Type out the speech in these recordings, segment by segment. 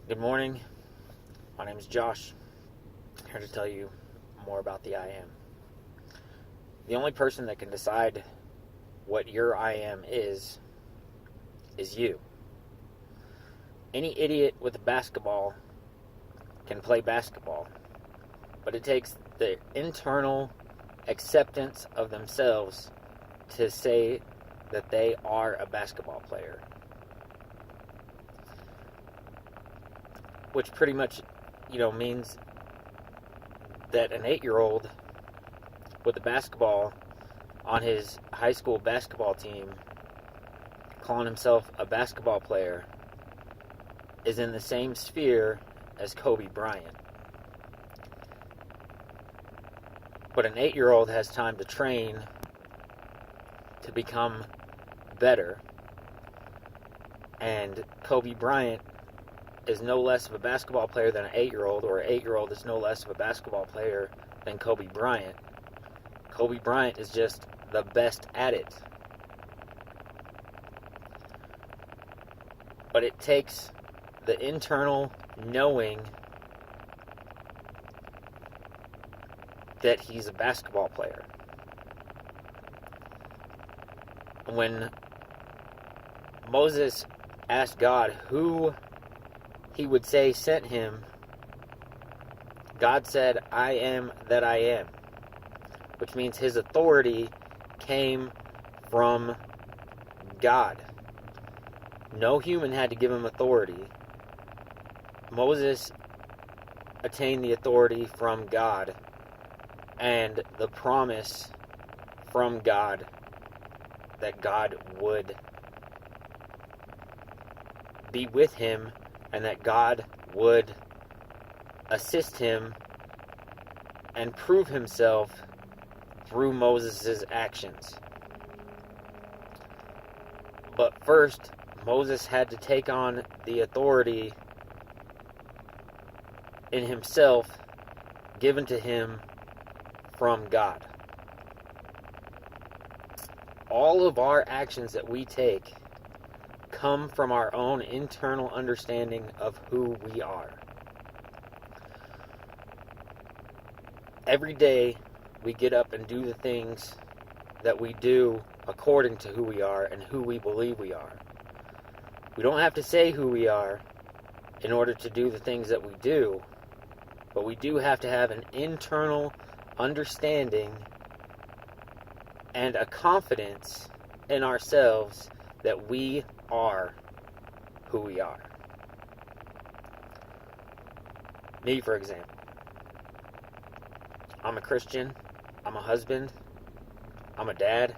Good morning. My name is Josh. I'm here to tell you more about the I am. The only person that can decide what your I am is you. Any idiot with a basketball can play basketball, but it takes the internal acceptance of themselves to say that they are a basketball player. Which pretty much, means that an 8-year-old with a basketball on his high school basketball team, calling himself a basketball player, is in the same sphere as Kobe Bryant. But an 8-year-old has time to train to become better, and Kobe Bryant is no less of a basketball player than an 8-year-old, or an 8-year-old is no less of a basketball player than Kobe Bryant. Kobe Bryant is just the best at it. But it takes the internal knowing that he's a basketball player. When Moses asked God who he would say sent him, God said, "I am that I am," which means his authority came from God. No human had to give him authority. Moses attained the authority from God and the promise from God that God would be with him and that God would assist him and prove himself through Moses' actions. But first, Moses had to take on the authority in himself given to him from God. All of our actions that we take come from our own internal understanding of who we are. Every day we get up and do the things that we do according to who we are and who we believe we are. We don't have to say who we are in order to do the things that we do, but we do have to have an internal understanding and a confidence in ourselves that we are who we are. Me, for example. I'm a Christian. I'm a husband. I'm a dad.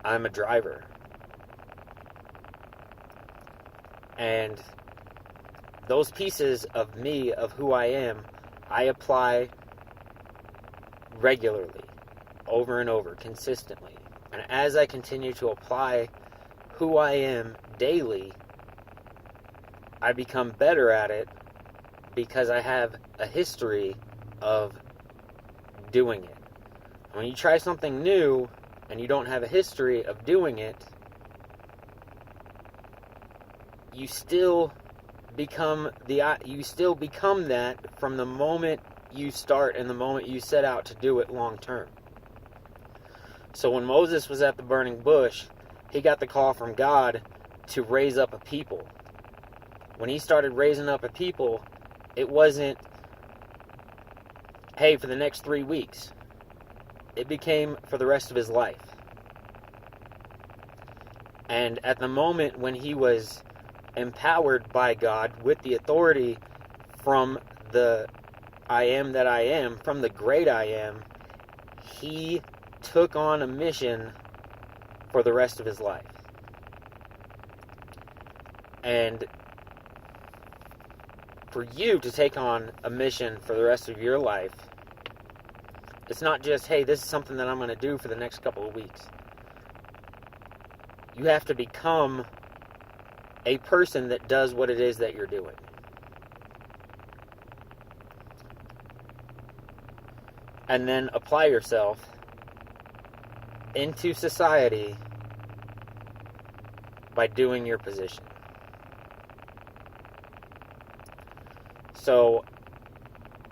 I'm a driver. And those pieces of me, of who I am, I apply regularly, over and over, consistently. And as I continue to apply who I am daily, I become better at it because I have a history of doing it. When you try something new and you don't have a history of doing it, you still become that from the moment you start and the moment you set out to do it long term. So when Moses was at the burning bush, he got the call from God to raise up a people. When he started raising up a people, it wasn't, hey, for the next 3 weeks. It became for the rest of his life. And at the moment when he was empowered by God with the authority from the I am that I am, from the great I am, he took on a mission for the rest of his life. And for you to take on a mission for the rest of your life, it's not just, hey, this is something that I'm going to do for the next couple of weeks. You have to become a person that does what it is that you're doing. And then apply yourself into society by doing your position. So,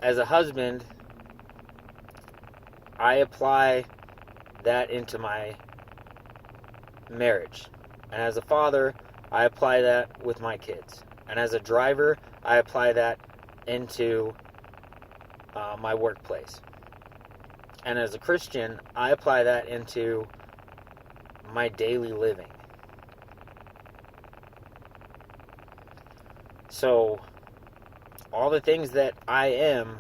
as a husband, I apply that into my marriage. And as a father, I apply that with my kids. And as a driver, I apply that into my workplace. And as a Christian, I apply that into my daily living. So, all the things that I am,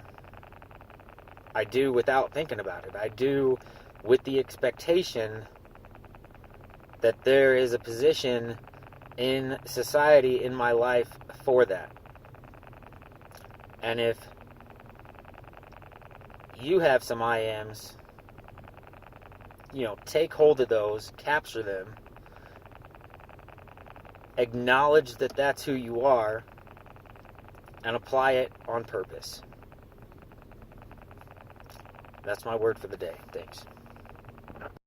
I do without thinking about it. I do with the expectation that there is a position in society, in my life, for that. And if you have some I ams, take hold of those, capture them, acknowledge that that's who you are, and apply it on purpose. That's my word for the day. Thanks.